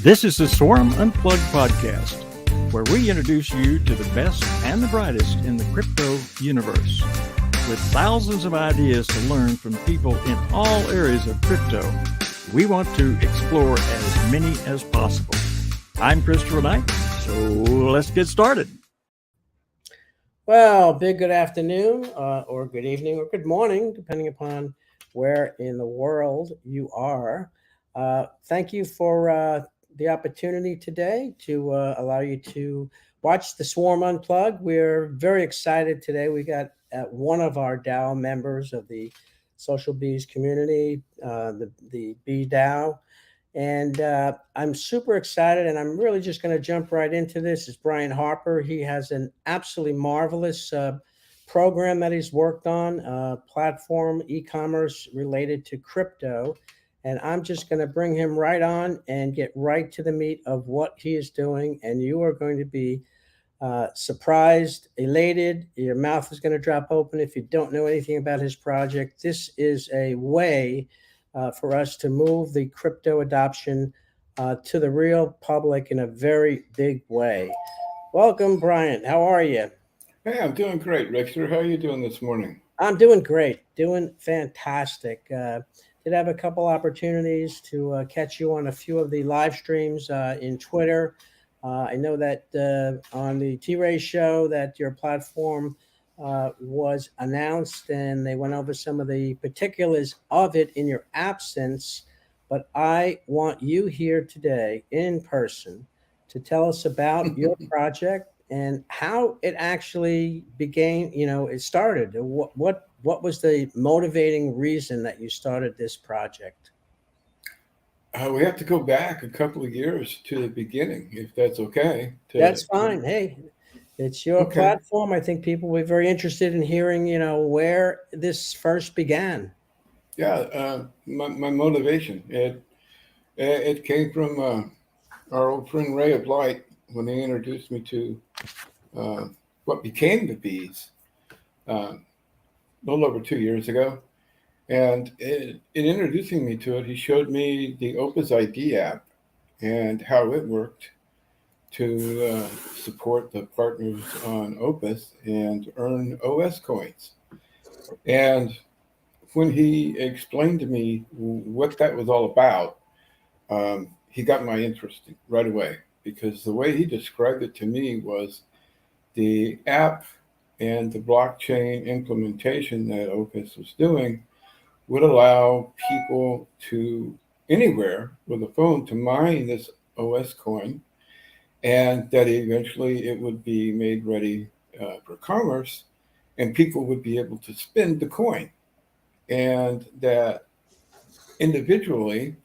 This is the Swarm Unplugged podcast, where we introduce you to the best and the brightest in the crypto universe. With thousands of ideas to learn from people in all areas of crypto, we want to explore as many as possible. I'm Christopher Knight, so let's get started. Well, big good afternoon, or good evening, or good morning, depending upon where in the world you are. Thank you for the opportunity today to allow you to watch the Swarm Unplugged. We're very excited today. We got one of our DAO members of the Social Bees community, the Bee DAO. And I'm super excited, and I'm really just going to jump right into this. Is Bryant Harper. He has an absolutely marvelous program that he's worked on, platform e-commerce related to crypto. And I'm just going to bring him right on and get right to the meat of what he is doing. And you are going to be surprised, elated. Your mouth is going to drop open if you don't know anything about his project. This is a way for us to move the crypto adoption to the real public in a very big way. Welcome, Bryant. How are you? Hey, I'm doing great, Richter. How are you doing this morning? I'm doing great, doing fantastic. Did have a couple opportunities to catch you on a few of the live streams in Twitter. I know that on the T-Ray show that your platform was announced, and they went over some of the particulars of it in your absence. But I want you here today in person to tell us about your project and how it actually began. It started. What was the motivating reason that you started this project? We have to go back a couple of years to the beginning, if that's okay. That's fine. Hey, it's your platform. I think people will be very interested in hearing, where this first began. Yeah, my motivation. It came from our old friend Ray of Light when he introduced me to what became the Bees a little over 2 years ago. And in introducing me to it, he showed me the Opus ID app and how it worked to support the partners on Opus and earn OS coins. And when he explained to me what that was all about, he got my interest right away, because the way he described it to me was the app and the blockchain implementation that Opus was doing would allow people to anywhere with a phone to mine this OS coin, and that eventually it would be made ready for commerce, and people would be able to spend the coin, and that individually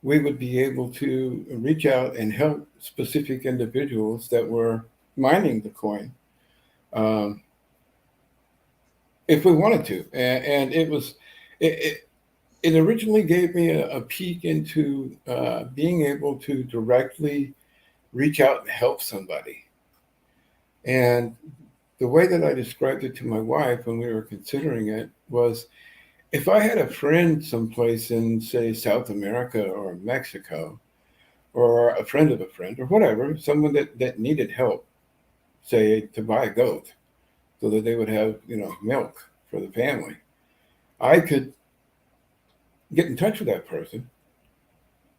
we would be able to reach out and help specific individuals that were mining the coin if we wanted to. And it originally gave me a peek into being able to directly reach out and help somebody. And the way that I described it to my wife when we were considering it was, if I had a friend someplace in, say, South America or Mexico, or a friend of a friend or whatever, someone that needed help, say, to buy a goat so that they would have, milk for the family, I could get in touch with that person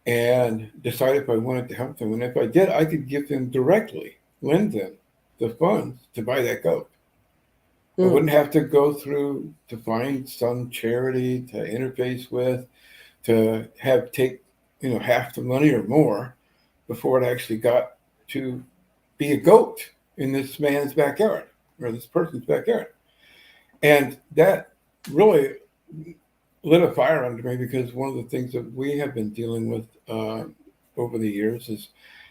and decide if I wanted to help them. And if I did, I could give them directly, lend them the funds to buy that goat. I wouldn't have to go through to find some charity to interface with, to take, half the money or more before it actually got to be a goat in this man's backyard or this person's backyard. And that really lit a fire under me, because one of the things that we have been dealing with over the years is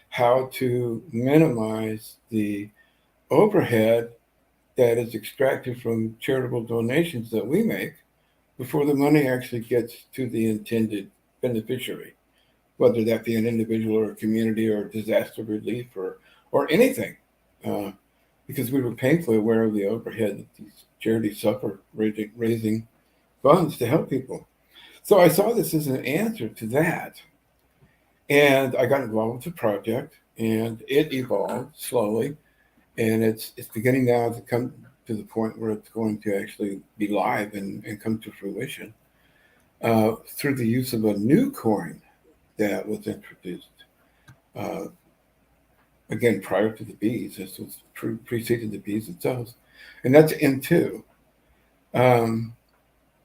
how to minimize the overhead that is extracted from charitable donations that we make before the money actually gets to the intended beneficiary, whether that be an individual or a community or disaster relief or anything, because we were painfully aware of the overhead that these charities suffer raising funds to help people. So I saw this as an answer to that. And I got involved with the project, and it evolved slowly, and it's beginning now to come to the point where it's going to actually be live and come to fruition through the use of a new coin that was introduced. Uh, Again, prior to the bees, this was preceded the bees themselves, and that's M2.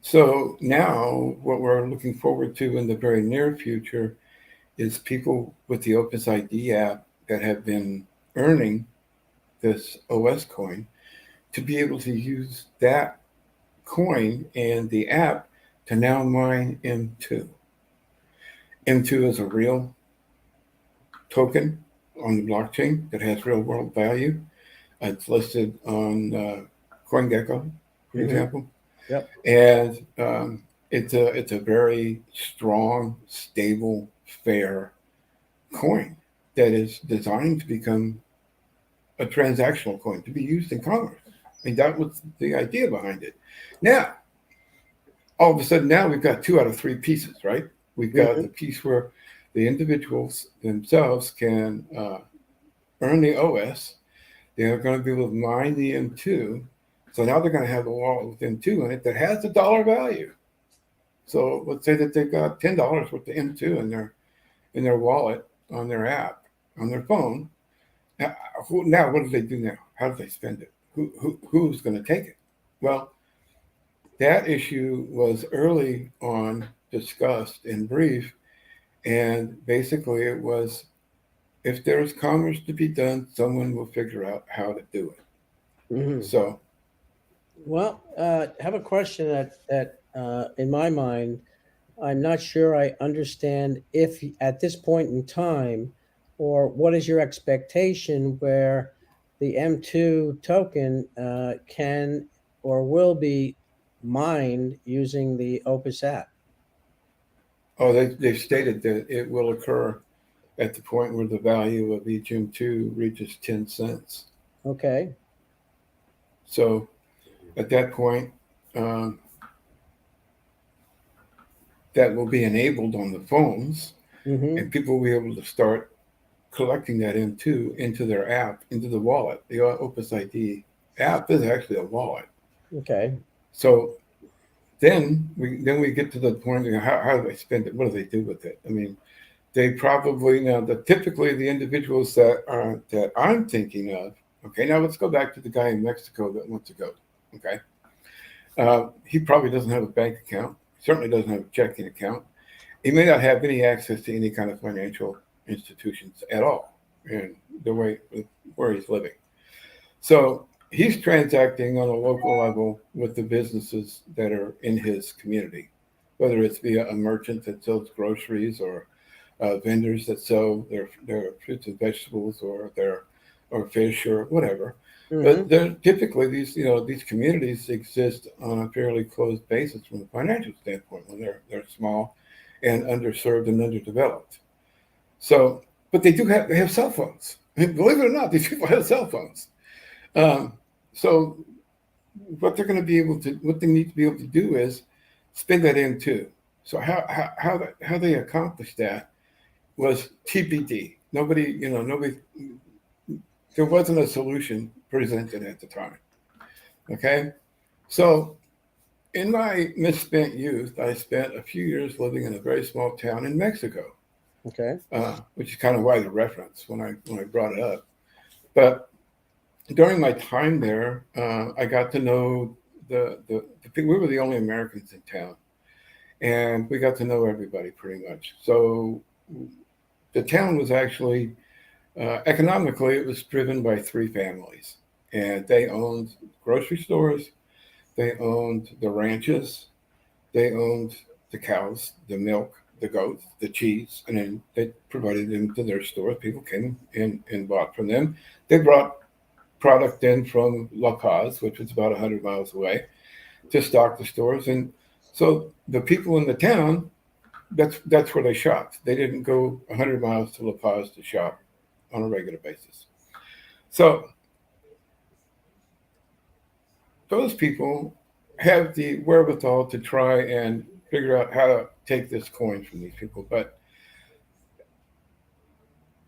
So now, what we're looking forward to in the very near future is people with the Opus ID app that have been earning this OS coin to be able to use that coin and the app to now mine M2. M2 is a real token on the blockchain that has real world value. It's listed on CoinGecko, for example. Yep. And it's a very strong, stable, fair coin that is designed to become a transactional coin to be used in commerce. I mean, that was the idea behind it. Now, all of a sudden, now we've got 2 out of 3 pieces, right? We've got the piece where the individuals themselves can earn the OS. They're going to be able to mine the M2. So now they're going to have a wallet with M2 in it that has the dollar value. So let's say that they've got $10 worth of M2 in their wallet, on their app, on their phone. Now what do they do now? How do they spend it? Who's going to take it? Well, that issue was early on discussed in brief, and basically it was, if there's commerce to be done, someone will figure out how to do it. So, well, I have a question that in my mind, I'm not sure I understand if at this point in time, or what is your expectation where the M2 token can or will be mined using the Opus app? they've stated that it will occur at the point where the value of each M2 reaches 10 cents. Okay. So at that point, that will be enabled on the phones, and people will be able to start collecting that M2 into their app, into the wallet. The Opus ID app is actually a wallet. Okay. So then we get to the point of how do they spend it? What do they do with it? I mean, they probably typically the individuals that I'm thinking of. Okay, now let's go back to the guy in Mexico that wants to go. Okay, he probably doesn't have a bank account. Certainly doesn't have a checking account. He may not have any access to any kind of financial institutions at all in the way where he's living. So he's transacting on a local level with the businesses that are in his community, whether it's via a merchant that sells groceries or vendors that sell their fruits and vegetables or fish or whatever. But they're typically these communities exist on a fairly closed basis from a financial standpoint when they're small and underserved and underdeveloped. So, but they have cell phones. Believe it or not, these people have cell phones. So what they need to be able to do is spin that in too. So how they accomplished that was TBD. Nobody, there wasn't a solution presented at the time. Okay. So in my misspent youth, I spent a few years living in a very small town in Mexico. Okay. Which is kind of why the reference when I brought it up. But during my time there, I got to know the people. We were the only Americans in town, and we got to know everybody pretty much. So the town was actually economically, it was driven by 3 families, and they owned grocery stores, they owned the ranches, they owned the cows, the milk, the goats, the cheese, and then they provided them to their stores. People came in and bought from them. They brought product in from La Paz, which was about 100 miles away, to stock the stores. And so the people in the town, that's where they shopped. They didn't go 100 miles to La Paz to shop on a regular basis. So those people have the wherewithal to try and figure out how to take this coin from these people. But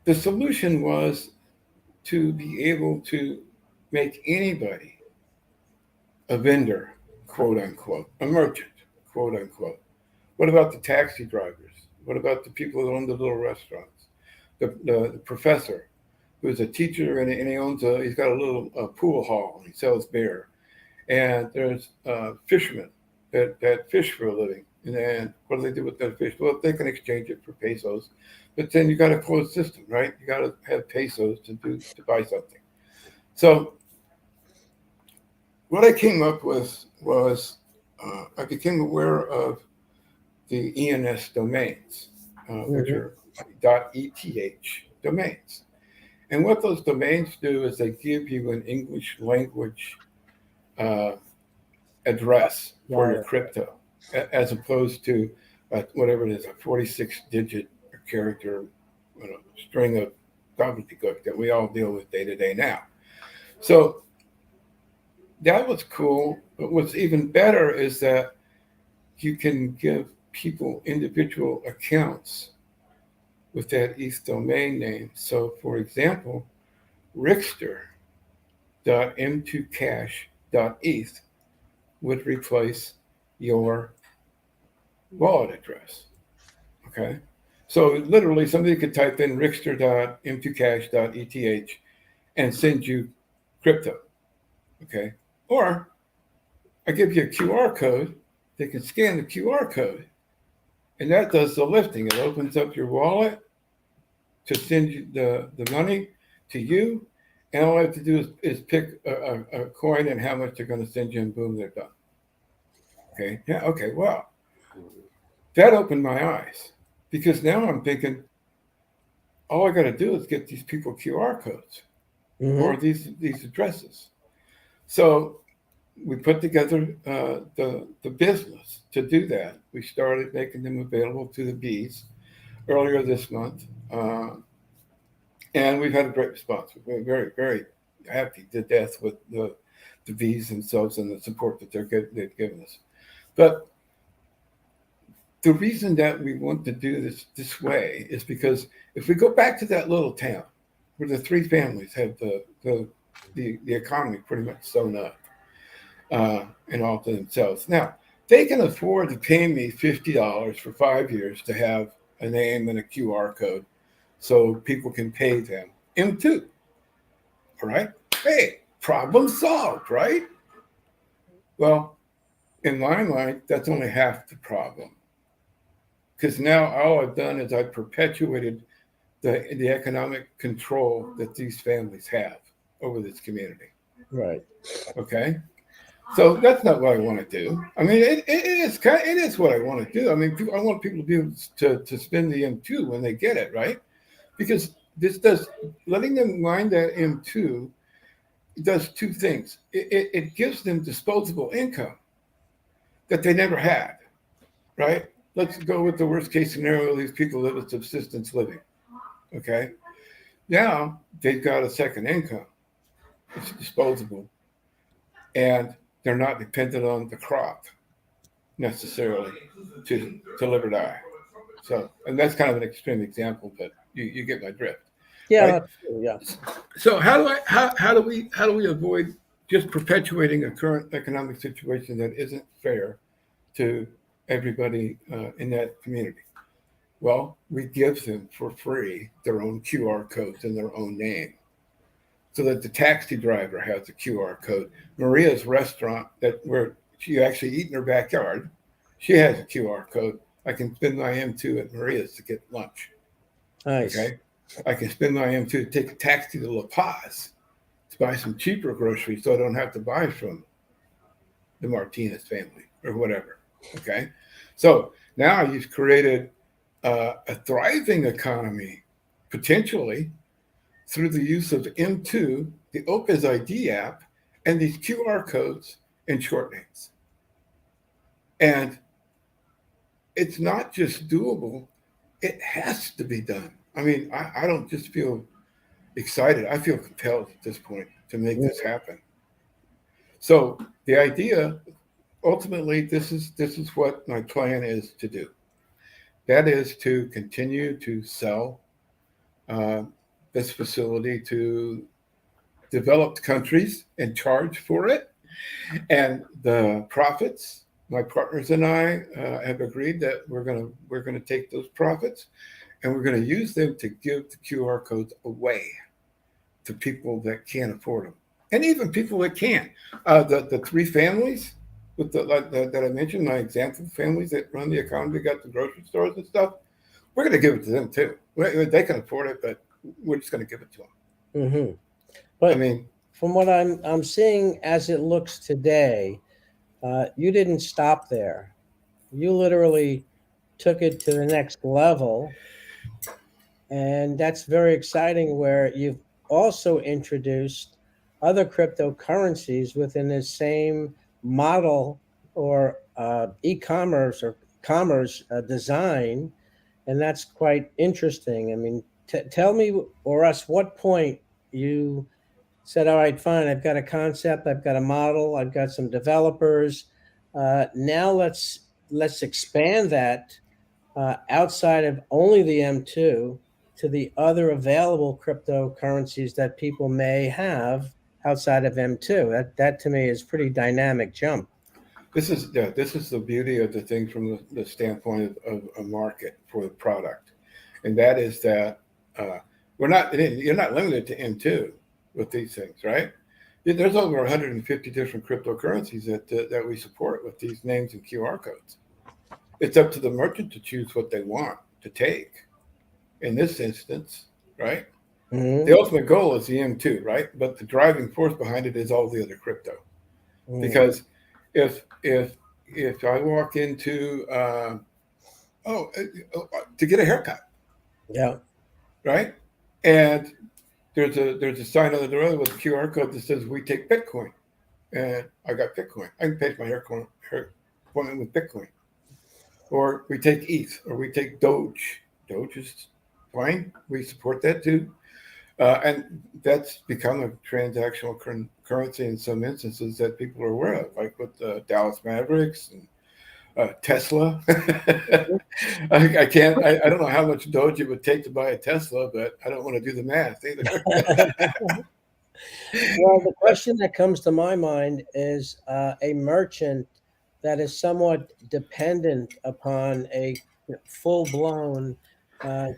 the solution was to be able to make anybody a vendor, quote unquote, a merchant, quote unquote. What about the taxi drivers? What about the people who own the little restaurants? The professor who's a teacher and he's got a little pool hall and he sells beer. And there's fishermen that fish for a living. And what do they do with their fish? Well, they can exchange it for pesos, but then you got a closed system, right? You got to have pesos to buy something. So what I came up with was I became aware of the ENS domains, which are .eth domains. And what those domains do is they give you an English language address for your crypto, as opposed to whatever it is, a 46-digit character string of gobbledygook that we all deal with day to day now. So that was cool. But what's even better is that you can give people individual accounts with that ETH domain name. So, for example, Rickster.m2cash.eth would replace your wallet address. Okay. So literally somebody could type in Rickster.m2cash.eth and send you crypto. Okay. Or I give you a QR code. They can scan the QR code and that does the lifting. It opens up your wallet to send you the money to you. And all I have to do is pick a coin and how much they're going to send you, and boom, they're done. Okay. Yeah. Okay. Wow. That opened my eyes because now I'm thinking, all I got to do is get these people QR codes or these addresses. So we put together the business to do that. We started making them available to the bees earlier this month. And we've had a great response. We're very, very happy to death with the bees themselves and the support that they've given us. But the reason that we want to do this way is because if we go back to that little town where the three families have the economy pretty much sewn up and all to themselves. Now, they can afford to pay me $50 for 5 years to have a name and a QR code so people can pay them M2. All right? Hey, problem solved, right? Well, in my mind, that's only half the problem. Because now all I've done is I've perpetuated the economic control that these families have over this community. Right. Okay. So that's not what I want to do. I mean, it is what I want to do. I mean, I want people to be able to spend the M2 when they get it, right? Because letting them mine that M2 does two things. It gives them disposable income that they never had, right? Let's go with the worst case scenario. These people live with subsistence living. Okay. Now they've got a second income. It's disposable. And they're not dependent on the crop necessarily to live or die. So, and that's kind of an extreme example, but you get my drift. Yeah. Right? Yeah. So how do we avoid just perpetuating a current economic situation that isn't fair to everybody in that community? Well, we give them for free their own QR codes in their own name, so that the taxi driver has a QR code. Maria's restaurant where she actually eat in her backyard, she has a QR code. I can spend my M2 at Maria's to get lunch. Nice. Okay. I can spend my M2 to take a taxi to La Paz to buy some cheaper groceries so I don't have to buy from the Martinez family or whatever. Okay. So now you've created a thriving economy, potentially, through the use of M2, the Opez ID app, and these QR codes and short names. And it's not just doable, it has to be done. I mean, I don't just feel excited. I feel compelled at this point to make this happen. So the idea, ultimately, this is what my plan is to do. That is to continue to sell this facility to developed countries and charge for it. And the profits, my partners and I have agreed that we're gonna take those profits and we're gonna use them to give the QR codes away to people that can't afford them, and even people that can. The three families with that I mentioned, my example families that run the economy, got the grocery stores and stuff. We're gonna give it to them too. They can afford it, but we're just gonna give it to them. Mm-hmm. But I mean, from what I'm seeing as it looks today, you didn't stop there. You literally took it to the next level, and that's very exciting. Where you've also introduced other cryptocurrencies within the same model or e-commerce or commerce design, and that's quite interesting. I mean, tell me or us what point you said, all right, fine, I've got a concept, I've got a model, I've got some developers. Now let's expand that outside of only the M2 to the other available cryptocurrencies that people may have outside of M2. That to me is pretty dynamic jump. this is the beauty of the thing from the standpoint of a market for the product, and that is that you're not limited to M2 with these things, right? There's over 150 different cryptocurrencies that we support with these names and QR codes. It's up to the merchant to choose what they want to take. In this instance, right? Mm-hmm. The ultimate goal is the M2, right? But the driving force behind it is all the other crypto. Mm-hmm. Because if I walk into to get a haircut, yeah, right, and there's a sign on the door with a QR code that says we take Bitcoin, and I got Bitcoin. I can pay for my hair appointment with Bitcoin, or we take ETH, or we take Doge. Doge is fine. We support that too. And that's become a transactional currency in some instances that people are aware of, like with Dallas Mavericks and Tesla. I don't know how much Doge it would take to buy a Tesla, but I don't want to do the math either. Well, the question that comes to my mind is a merchant that is somewhat dependent upon a full-blown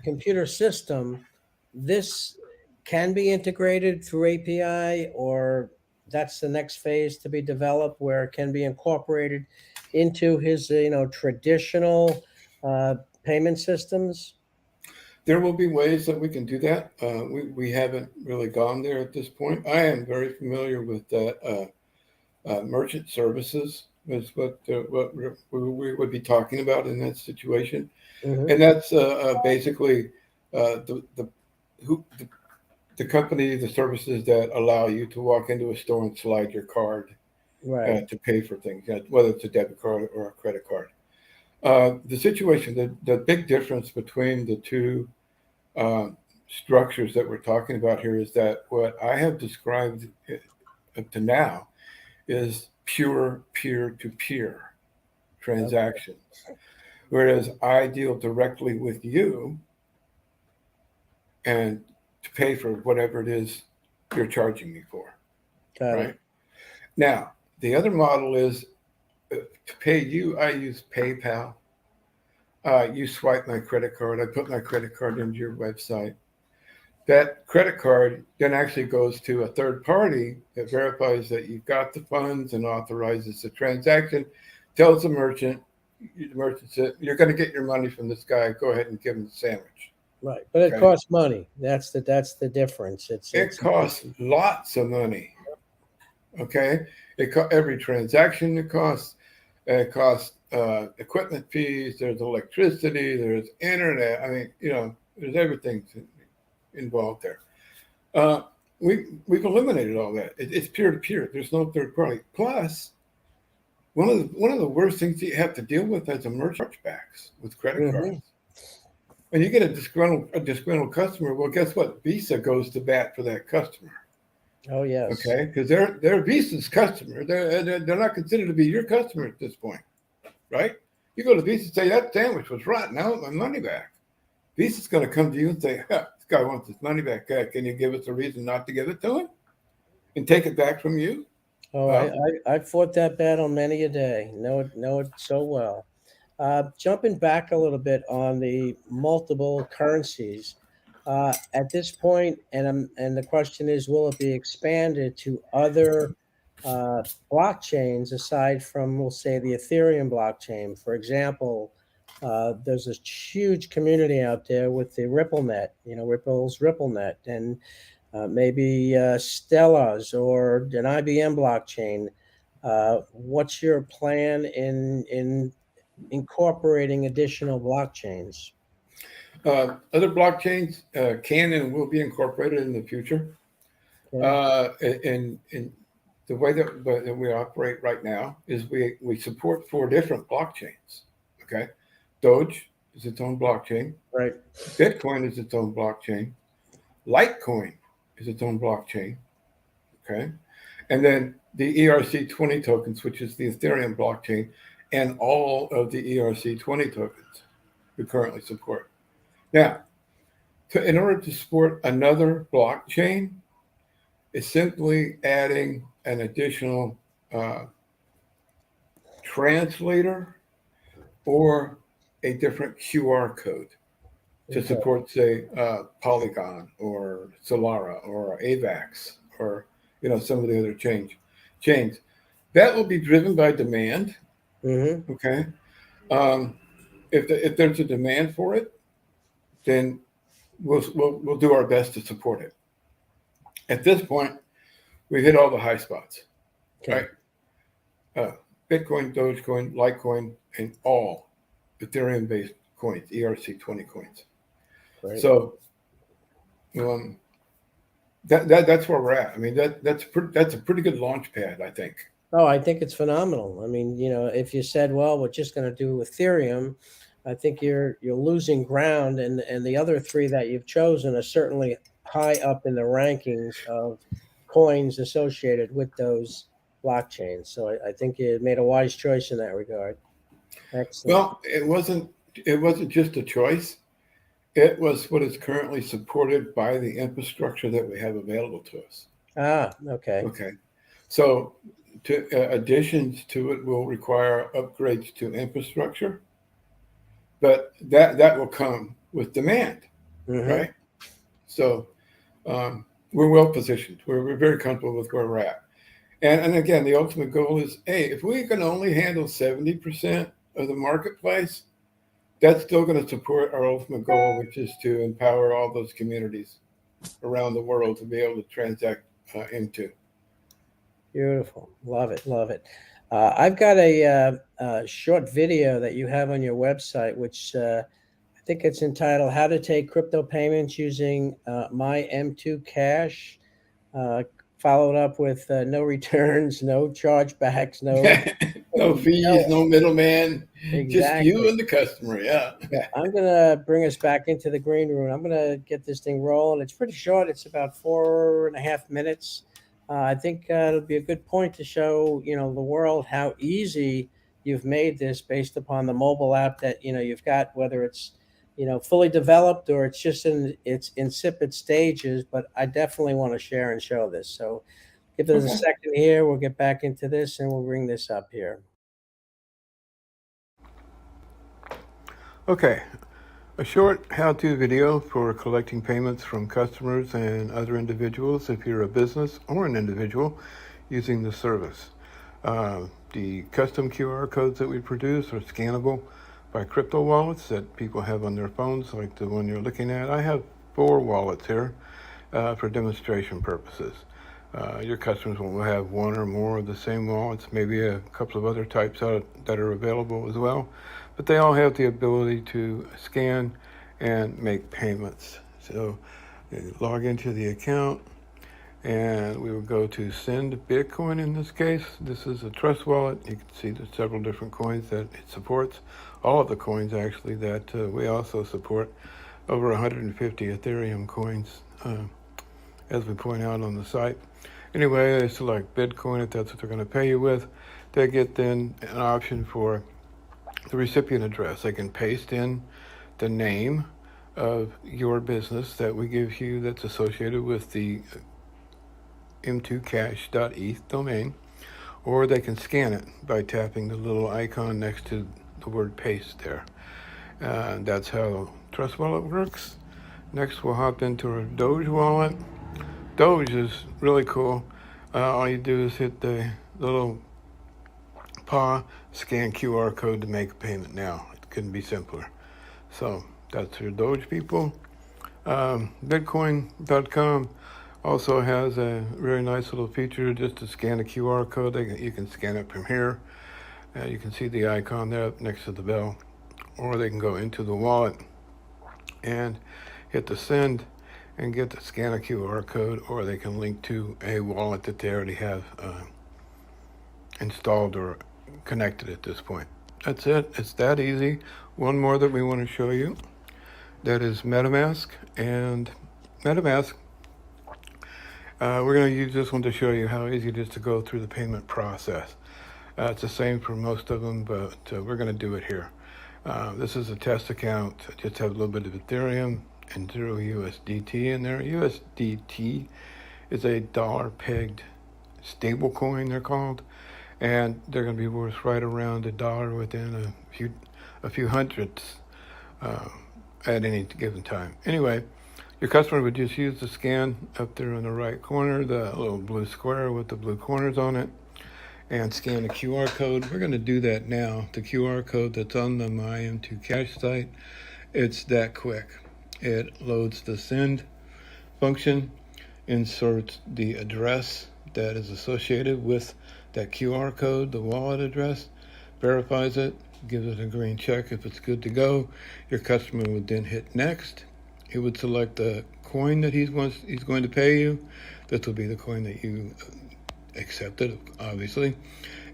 computer system. This can be integrated through API, or that's the next phase to be developed, where it can be incorporated into his traditional payment systems. There will be ways that we can do that. We haven't really gone there at this point. I am very familiar with that. Merchant services is what we would be talking about in that situation. Mm-hmm. And that's basically the company, the services that allow you to walk into a store and slide your card Right. to pay for things, whether it's a debit card or a credit card. The situation, the big difference between the two structures that we're talking about here is that what I have described up to now is pure peer-to-peer transactions. Okay. Whereas I deal directly with you and to pay for whatever it is you're charging me for. Got right? it. Now, the other model is to pay you, I use PayPal. You swipe my credit card. I put my credit card into your website. That credit card then actually goes to a third party that verifies that you've got the funds and authorizes the transaction, tells the merchant says, you're going to get your money from this guy. Go ahead and give him the sandwich. Right. But it costs money. That's the difference. It costs lots of money. Okay. Every transaction it costs equipment fees, there's electricity, there's internet. I mean, there's everything involved there. We've eliminated all that. It's peer-to-peer. There's no third party. Plus, one of the worst things that you have to deal with as a merchant, chargebacks with credit cards. When you get a disgruntled customer, well, guess what? Visa goes to bat for that customer. Oh yes. Okay, because they're Visa's customer. They're not considered to be your customer at this point, right? You go to Visa and say that sandwich was rotten. I want my money back. Visa's going to come to you and say, guy wants his money back. Can you give us a reason not to give it to him and take it back from you? Oh, I fought that battle many a day. Know it so well. Jumping back a little bit on the multiple currencies, at this point, and the question is, will it be expanded to other blockchains aside from, we'll say, the Ethereum blockchain? For example, there's a huge community out there with the RippleNet, Ripple's RippleNet, and maybe Stella's or an IBM blockchain. What's your plan in incorporating additional blockchains? Other blockchains can and will be incorporated in the future. Okay. In the way that we operate right now is we support 4 different blockchains. Okay, Doge is its own blockchain. Right. Bitcoin is its own blockchain. Litecoin is its own blockchain. Okay, and then the ERC20 tokens, which is the Ethereum blockchain, and all of the ERC20 tokens we currently support. Now, in order to support another blockchain, it's simply adding an additional translator or a different QR code to support, say, Polygon or Solara or AVAX or some of the other chains. That will be driven by demand. Mm-hmm. Okay. If there's a demand for it, then we'll do our best to support it. At this point, we've hit all the high spots, Okay. right? Bitcoin, Dogecoin, Litecoin, and all Ethereum-based coins, ERC20 coins. Great. So that's where we're at. I mean, that's a pretty good launch pad, I think. Oh, I think it's phenomenal. I mean, if you said, well, we're just going to do Ethereum, I think you're losing ground, and the other 3 that you've chosen are certainly high up in the rankings of coins associated with those blockchains. So I think you made a wise choice in that regard. Excellent. Well, it wasn't just a choice. It was what is currently supported by the infrastructure that we have available to us. Okay. Okay. So additions to it will require upgrades to infrastructure, but that will come with demand, Mm-hmm. right? So we're well positioned. We're very comfortable with where we're at. And again, the ultimate goal is, hey, if we can only handle 70% of the marketplace, that's still going to support our ultimate goal, which is to empower all those communities around the world to be able to transact into. Beautiful. Love it. Love it. I've got a short video that you have on your website, which I think it's entitled How to Take Crypto Payments Using My M2Cash, followed up with no returns, no chargebacks, no fees, no middleman, Exactly. Just you and the customer. Yeah. I'm going to bring us back into the green room. I'm going to get this thing rolling. It's pretty short. It's about 4.5 minutes. I think it'll be a good point to show, the world how easy you've made this based upon the mobile app that, you've got, whether it's, fully developed or it's just in its incipient stages. But I definitely want to share and show this. So give us a second here. We'll get back into this and we'll bring this up here. Okay, a short how-to video for collecting payments from customers and other individuals if you're a business or an individual using the service. The custom QR codes that we produce are scannable by crypto wallets that people have on their phones, like the one you're looking at. I have 4 wallets here for demonstration purposes. Your customers will have 1 or more of the same wallets, maybe a couple of other types that are available as well. But they all have the ability to scan and make payments. So you log into the account and we will go to send Bitcoin in this case. This is a trust wallet. You can see there's several different coins that it supports. All of the coins actually that we also support. Over 150 Ethereum coins as we point out on the site. Anyway, they select Bitcoin if that's what they're going to pay you with. They get then an option for the recipient address. They can paste in the name of your business that we give you that's associated with the M2Cash.eth domain, or they can scan it by tapping the little icon next to the word paste there. That's how Trust Wallet works. Next, we'll hop into our Doge wallet. Doge is really cool. All you do is hit the little paw, scan QR code to make a payment now. It couldn't be simpler. So that's your Doge people. Bitcoin.com also has a very nice little feature just to scan a QR code. You can scan it from here. You can see the icon there next to the bell. Or they can go into the wallet and hit the send and get to scan a QR code, or they can link to a wallet that they already have installed or connected at this point. That's it. It's that easy. One more that we want to show you. That is Metamask. And Metamask, we're going to use this one to show you how easy it is to go through the payment process. It's the same for most of them, but we're going to do it here. This is a test account. I just have a little bit of Ethereum and 0 USDT in there. USDT is a dollar-pegged stable coin, they're called, and they're going to be worth right around $1 within a few hundredths at any given time. Anyway, your customer would just use the scan up there in the right corner, the little blue square with the blue corners on it, and scan the QR code. We're going to do that now. The QR code that's on the My M2Cash site, it's that quick. It loads the send function, inserts the address that is associated with that QR code, the wallet address, verifies it, gives it a green check if it's good to go. Your customer would then hit next. He would select the coin that he's going to pay you. This will be the coin that you accepted, obviously.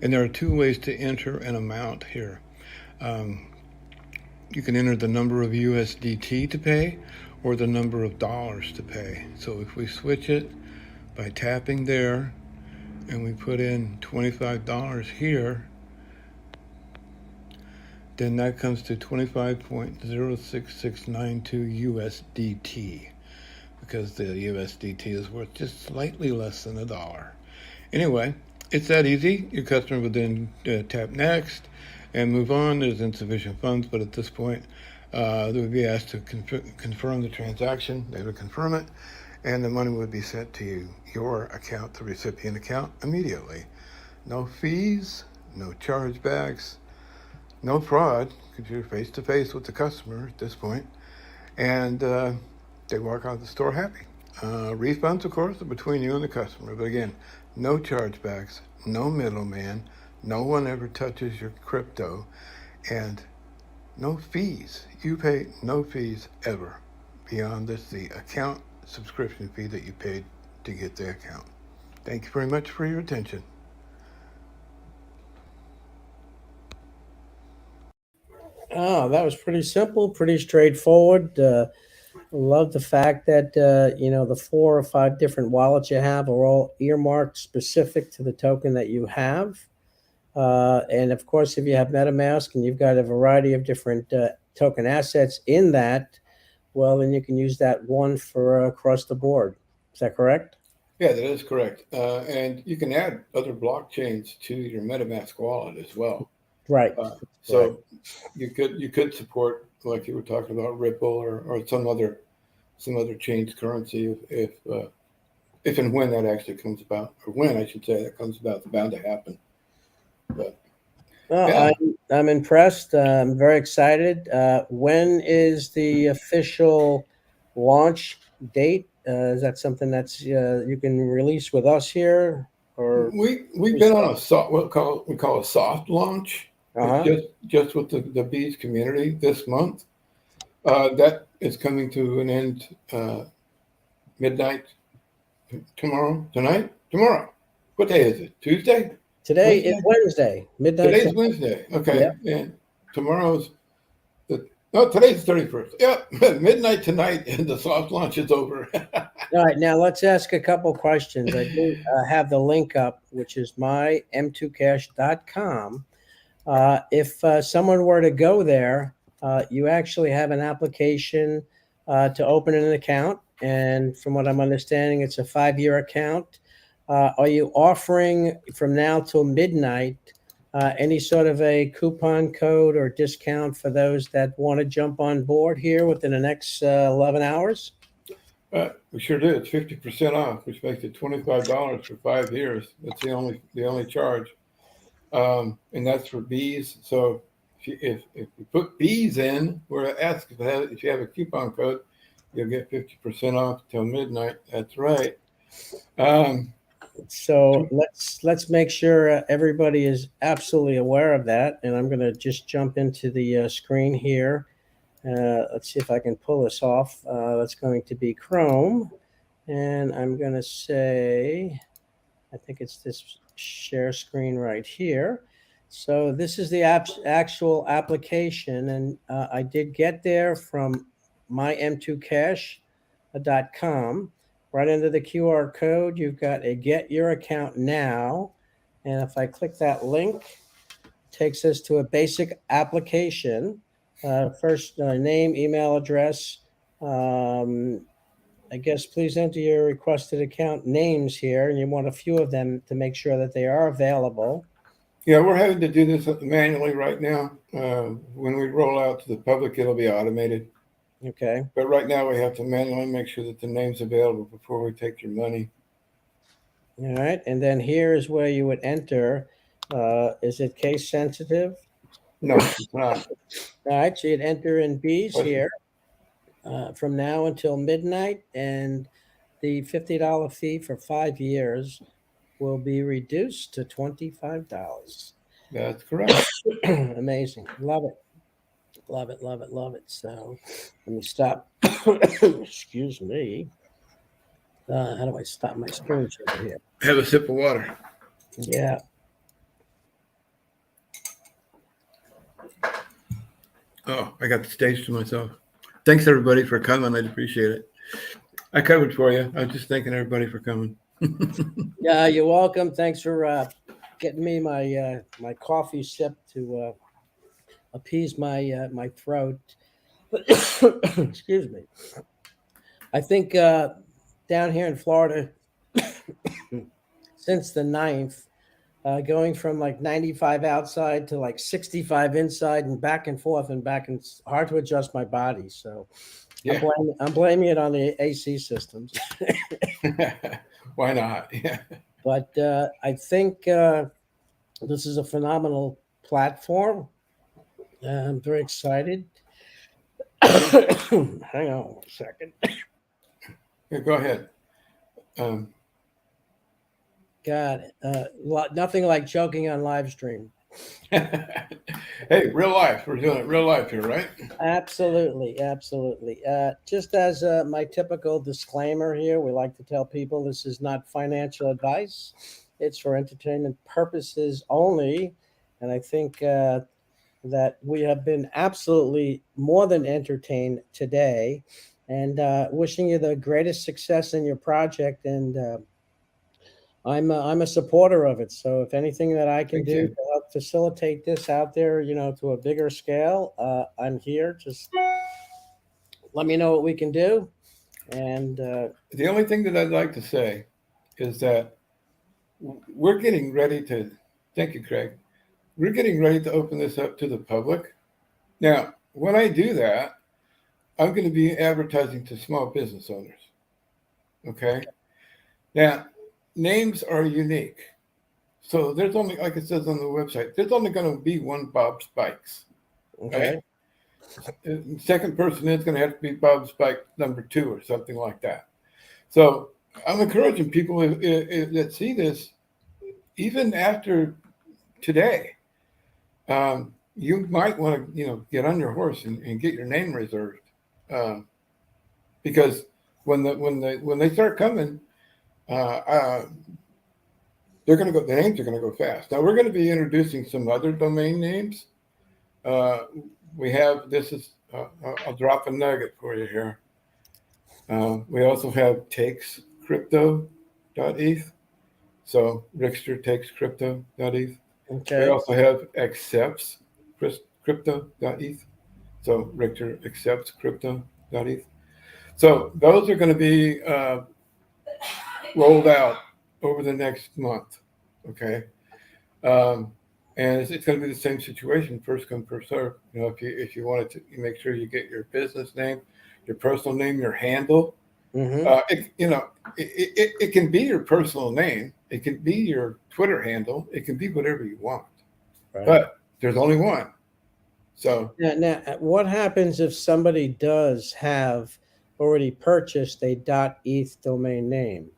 And there are two ways to enter an amount here. You can enter the number of USDT to pay or the number of dollars to pay. So if we switch it by tapping there and we put in $25 here, then that comes to 25.06692 USDT, because the USDT is worth just slightly less than $1. Anyway, it's that easy. Your customer would then tap next and move on. There's insufficient funds, but at this point, they would be asked to confirm the transaction. They would confirm it, and the money would be sent to your account, the recipient account, immediately. No fees, no chargebacks, no fraud, because you're face-to-face with the customer at this point, and they walk out of the store happy. Refunds, of course, are between you and the customer, but again, no chargebacks, no middleman, no one ever touches your crypto, and no fees. You pay no fees ever beyond the account subscription fee that you paid to get the account. Thank you very much for your attention. Oh, that was pretty simple, pretty straightforward. Love the fact that, the 4 or 5 different wallets you have are all earmarked specific to the token that you have. And of course, if you have MetaMask and you've got a variety of different token assets in that, well, then you can use that one for across the board. Is that correct? Yeah, that is correct. And you can add other blockchains to your MetaMask wallet as well. Right. So you could support, like you were talking about, Ripple or some other change currency if and when that actually comes about, or when I should say that comes about. It's bound to happen. But yeah. I'm impressed. I'm very excited. When is the official launch date? Is that something that's you can release with us here, or we've been on what we call a soft launch, just with the bees community this month. That is coming to an end midnight tomorrow. What day is it? Tuesday? Today is Wednesday. Midnight. Today's Wednesday. Okay. Yep. And tomorrow's today's 31st. Yep. Midnight tonight, and the soft launch is over. All right. Now let's ask a couple questions. I do have the link up, which is my M2Cash.com. If someone were to go there, you actually have an application to open an account. And from what I'm understanding, it's a 5-year account. Are you offering from now till midnight any sort of a coupon code or discount for those that want to jump on board here within the next 11 hours? We sure do. It's 50% off, which makes it $25 for 5 years. That's the only charge, and that's for bees. So if you put bees in, we're asked if you have a coupon code, you'll get 50% off till midnight. That's right. So let's make sure everybody is absolutely aware of that. And I'm going to just jump into the screen here. Let's see if I can pull this off. That's going to be Chrome. And I'm going to say, I think it's this share screen right here. So this is the actual application. And I did get there from My M2Cash.com. Right under the QR code, you've got a Get Your Account Now. And if I click that link, it takes us to a basic application. First, name, email address. I guess please enter your requested account names here, and you want a few of them to make sure that they are available. Yeah, we're having to do this manually right now. When we roll out to the public, it'll be automated. Okay. But right now, we have to manually make sure that the name's available before we take your money. All right. And then here is where you would enter. Is it case sensitive? No, it's not. All right. So you'd enter in B's here from now until midnight. And the $50 fee for 5 years will be reduced to $25. That's correct. Amazing. Love it. Love it, love it, love it. So let me stop. Excuse me. How do I stop my screen share here? Have a sip of water. Yeah. Oh, I got the stage to myself. Thanks, everybody, for coming. I appreciate it. I covered for you. I was just thanking everybody for coming. Yeah, you're welcome. Thanks for getting me my my coffee sip to appease my my throat. Excuse me. I think down here in Florida, since the 9th, going from like 95 outside to like 65 inside and back and forth and back, and it's hard to adjust my body. So Yeah. I'm blaming it on the AC systems. Why not? Yeah. But I think this is a phenomenal platform. I'm very excited. Hang on a second. Yeah, go ahead. Got it. Nothing like joking on live stream. Hey, real life. We're doing it real life here, right? Absolutely, absolutely. Just as my typical disclaimer here, we like to tell people this is not financial advice. It's for entertainment purposes only. And I think that we have been absolutely more than entertained today, and wishing you the greatest success in your project. And I'm a supporter of it. So if anything that I can do to help facilitate this out there, to a bigger scale, I'm here. Just let me know what we can do. And the only thing that I'd like to say is that we're getting ready to, thank you, Craig. We're getting ready to open this up to the public. Now, when I do that, I'm going to be advertising to small business owners. Okay. Now, names are unique. So there's only, like it says on the website, there's only going to be one Bob Spikes. okay. Right? Second person is going to have to be Bob Spike number 2 or something like that. So I'm encouraging people that see this, even after today, you might want to, get on your horse and get your name reserved, because when they start coming, they're going to go. The names are going to go fast. Now we're going to be introducing some other domain names. We have I'll drop a nugget for you here. We also have takescrypto.eth. So Rickster takes crypto.eth. Okay. We also have accepts crypto.eth. So Richter accepts crypto.eth. So those are going to be rolled out over the next month. Okay. And it's going to be the same situation, first come, first serve. You know, if you wanted to, you make sure you get your business name, your personal name, your handle. It can be your personal name. It can be your Twitter handle. It can be whatever you want. Right. But there's only one. So now, what happens if somebody does have already purchased a .eth domain name?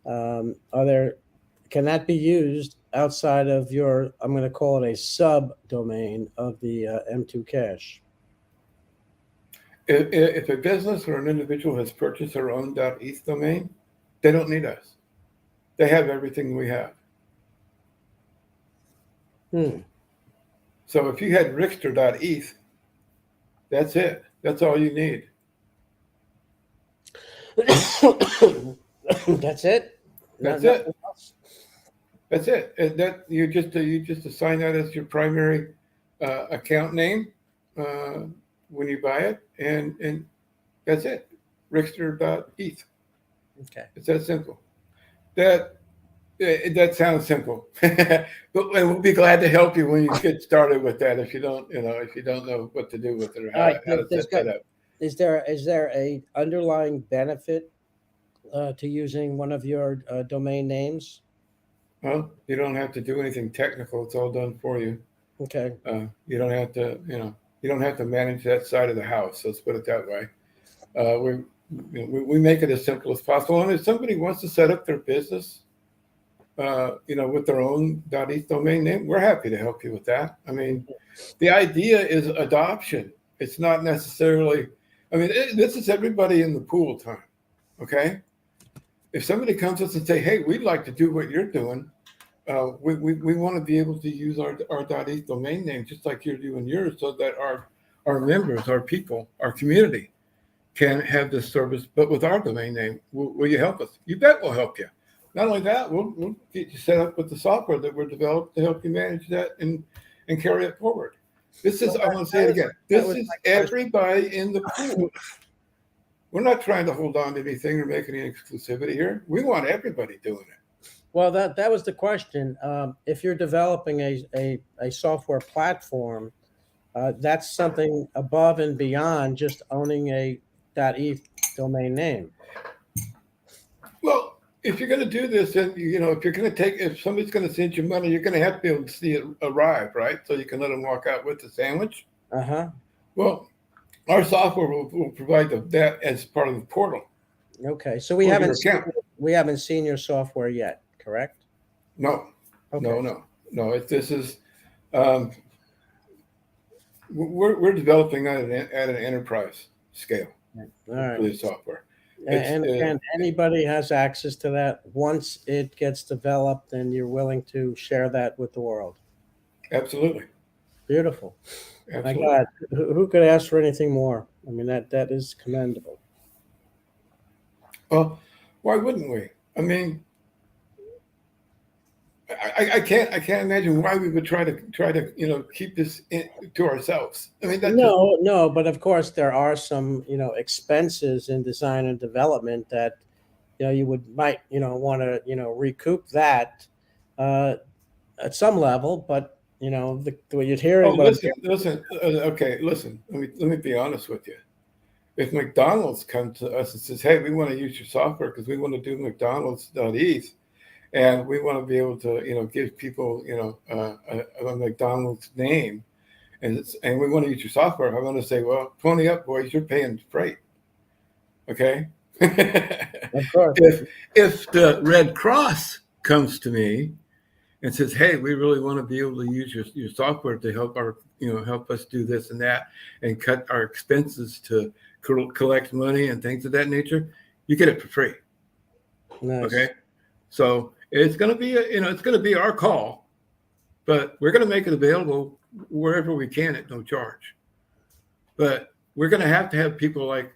Can that be used outside of your, I'm going to call it a subdomain of the M2Cash? If a business or an individual has purchased their own .eth domain, they don't need us. They have everything we have. So if you had Rickster.eth, that's it. That's all you need. That's it? That's it. That's it. And that you just assign that as your primary account name when you buy it, and that's it. Rickster.eth. Okay. It's that simple. That sounds simple, but we'll be glad to help you when you get started with that. If you don't know what to do with it or how to set that up. Is there a underlying benefit to using one of your domain names? Well, you don't have to do anything technical. It's all done for you. Okay. You don't have to, you don't have to manage that side of the house. Let's put it that way. We make it as simple as possible. And if somebody wants to set up their business, with their own .eth domain name, we're happy to help you with that. I mean, the idea is adoption. It's not necessarily, this is everybody in the pool time. Okay. If somebody comes to us and say, hey, we'd like to do what you're doing, we want to be able to use our .eth domain name just like you're doing yours, so that our members, our people, our community can have this service, but with our domain name. Will you help us? You bet we'll help you. Not only that, we'll get you set up with the software that we're developed to help you manage that and carry it forward. This is, I want to say it again, this is everybody in the pool. We're not trying to hold on to anything or make any exclusivity here. We want everybody doing it. Well, that was the question. If you're developing a software platform, that's something above and beyond just owning a .eth domain name. Well, if you're going to do this, and if somebody's going to send you money, you're going to have to be able to see it arrive, right? So you can let them walk out with the sandwich. Well, our software will provide that as part of the portal. Okay, so we haven't seen your software yet, correct? No. Okay. No. This is we're developing at an enterprise scale. All right. For the software. And anybody has access to that once it gets developed, and you're willing to share that with the world. Absolutely. Beautiful. Absolutely. My God, who could ask for anything more? I mean, that is commendable. Well, why wouldn't we? I mean, I can't imagine why we would try to keep this to ourselves. I mean, no, but of course there are some expenses in design and development that you might want to recoup that at some level, but what you're hearing. Listen. Okay, listen. Let me be honest with you. If McDonald's comes to us and says, "Hey, we want to use your software because we want to do McDonald's.eth, and we want to be able to give people a McDonald's name, and we want to use your software," I'm going to say, "Well, pony up, boys. You're paying freight." Okay. Of course. If the Red Cross comes to me and says, "Hey, we really want to be able to use your software to help help us do this and that, and cut our expenses to collect money and things of that nature," you get it for free. Nice. Okay, so it's going to be it's going to be our call, but we're going to make it available wherever we can at no charge. But we're going to have people like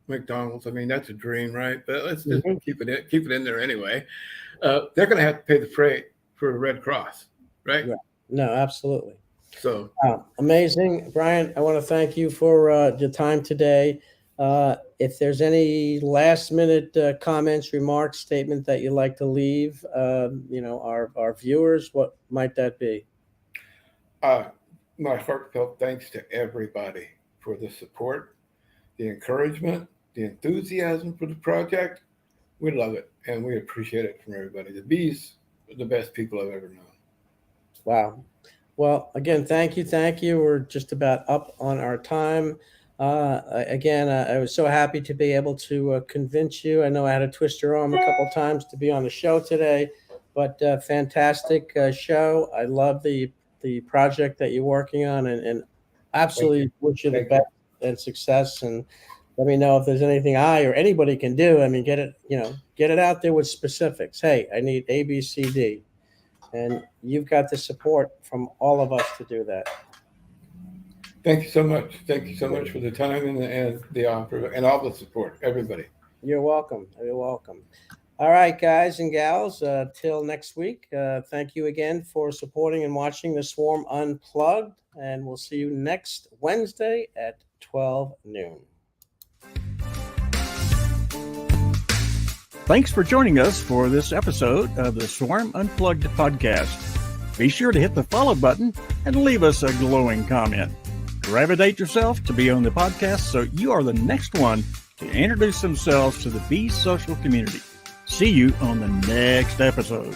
McDonald's. I mean, that's a dream, right? But let's just keep it in there anyway. They're going to have to pay the freight for a Red Cross, right? Yeah. No, absolutely. So amazing, Bryant. I want to thank you for your time today. If there's any last minute comments, remarks, statement that you'd like to leave, our viewers, what might that be? My heartfelt thanks to everybody for the support, the encouragement, the enthusiasm for the project. We love it, and we appreciate it from everybody. The Bees are the best people I've ever known. Wow. Well, again, thank you. We're just about up on our time. I was so happy to be able to convince you. I know I had to twist your arm a couple times to be on the show today, but fantastic show. I love the project that you're working on, and absolutely wish you the best and success. And let me know if there's anything I or anybody can do. I mean, get it out there with specifics. Hey, I need A, B, C, D. And you've got the support from all of us to do that. Thank you so much. Thank you so much for the time and the offer and all the support, everybody. You're welcome. All right, guys and gals, till next week. Thank you again for supporting and watching the Swarm Unplugged, and we'll see you next Wednesday at 12 noon. Thanks for joining us for this episode of the Swarm Unplugged podcast. Be sure to hit the follow button and leave us a glowing comment. Gravitate yourself to be on the podcast so you are the next one to introduce themselves to the Bee social community. See you on the next episode.